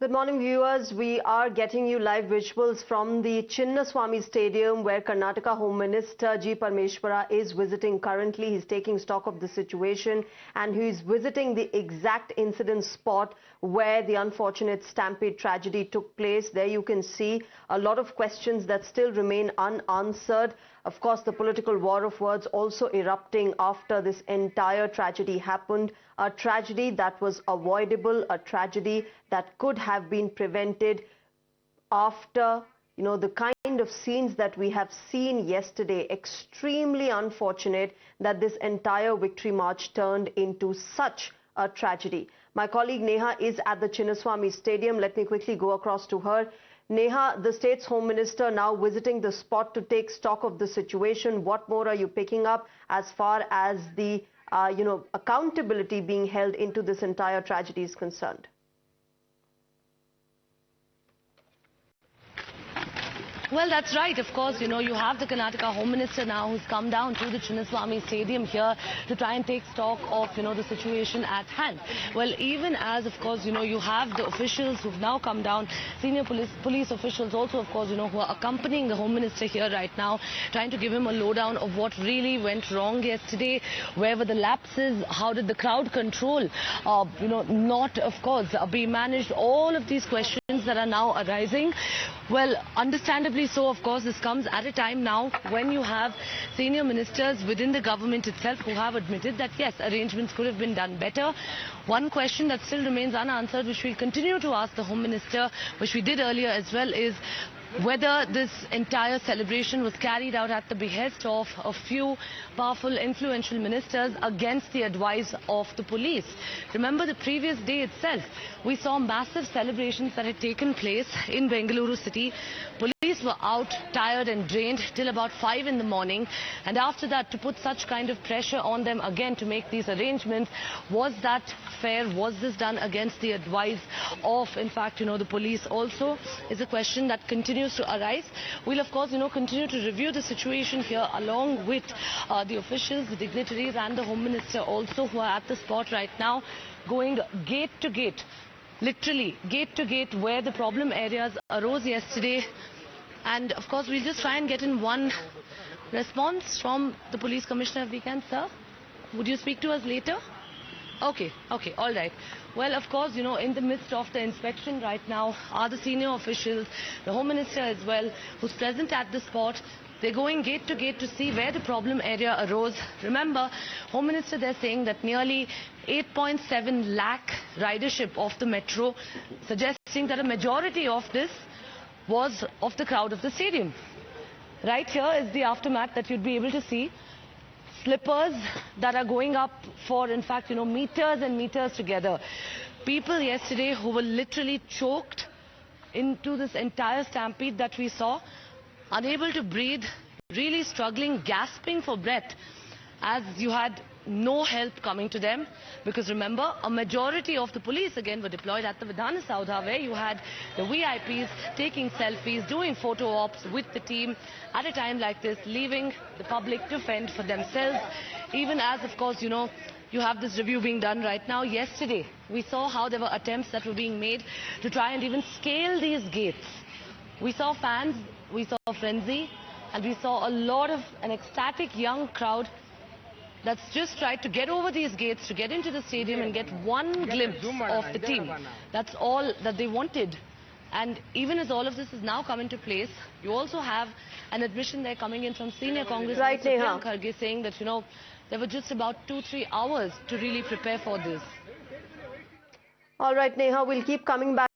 Good morning, viewers. We are getting you live visuals from the Chinnaswamy Stadium where Karnataka Home Minister G Parameshwara is visiting currently. He's taking stock of the situation and he's visiting the exact incident spot where the unfortunate Stampede tragedy took place. There you can see a lot of questions that still remain unanswered. Of course, the political war of words also erupting after this entire tragedy happened. A tragedy that was avoidable, a tragedy that could have been prevented after, the kind of scenes that we have seen yesterday. Extremely unfortunate that this entire victory march turned into such a tragedy. My colleague Neha is at the Chinnaswamy Stadium. Let me quickly go across to her. Neha, the state's home minister now visiting the spot to take stock of the situation. What more are you picking up as far as the accountability being held into this entire tragedy is concerned? Well, that's right. Of course, you have the Karnataka Home Minister now who's come down to the Chinnaswamy Stadium here to try and take stock of, the situation at hand. Well, even as, of course, you have the officials who've now come down, senior police officials also, of course, who are accompanying the Home Minister here right now, trying to give him a lowdown of what really went wrong yesterday, where were the lapses, how did the crowd control, not, of course, be managed, all of these questions that are now arising. Well, understandably so, of course, this comes at a time now when you have senior ministers within the government itself who have admitted that, yes, arrangements could have been done better. One question that still remains unanswered, which we'll continue to ask the Home Minister, which we did earlier as well, is whether this entire celebration was carried out at the behest of a few powerful, influential ministers against the advice of the police. Remember, the previous day itself, we saw massive celebrations that had taken place in Bengaluru city. Police were out, tired and drained till about 5 in the morning. And after that, to put such kind of pressure on them again to make these arrangements, was that fair? Was this done against the advice of, in fact, the police also? Is a question that continues to arise. We'll, of course, continue to review the situation here along with the officials, the dignitaries and the Home Minister also, who are at the spot right now, going gate to gate. Literally, gate to gate, where the problem areas arose yesterday. And, of course, we'll just try and get in one response from the Police Commissioner if we can, sir. Would you speak to us later? Okay, all right. Well, of course, in the midst of the inspection right now are the senior officials, the Home Minister as well, who's present at the spot. They're going gate to gate to see where the problem area arose. Remember, Home Minister, they're saying that nearly 8.7 lakh ridership of the metro, suggesting that a majority of this was of the crowd of the stadium. Right here is the aftermath that you'd be able to see. Slippers that are going up for, in fact, meters and meters together. People yesterday who were literally choked into this entire stampede that we saw, unable to breathe, really struggling, gasping for breath, as you had no help coming to them. Because remember, a majority of the police again were deployed at the Vidhana Saudha, where you had the VIPs taking selfies, doing photo ops with the team at a time like this, leaving the public to fend for themselves. Even as, of course, you have this review being done right now. Yesterday, we saw how there were attempts that were being made to try and even scale these gates. We saw fans, we saw frenzy, and we saw a lot of an ecstatic young crowd that's just tried to get over these gates, to get into the stadium and get one glimpse of the team. That's all that they wanted. And even as all of this is now come into place, you also have an admission there coming in from senior Congress Minister Kharge saying that, there were just about 2-3 hours to really prepare for this. All right, Neha, we'll keep coming back.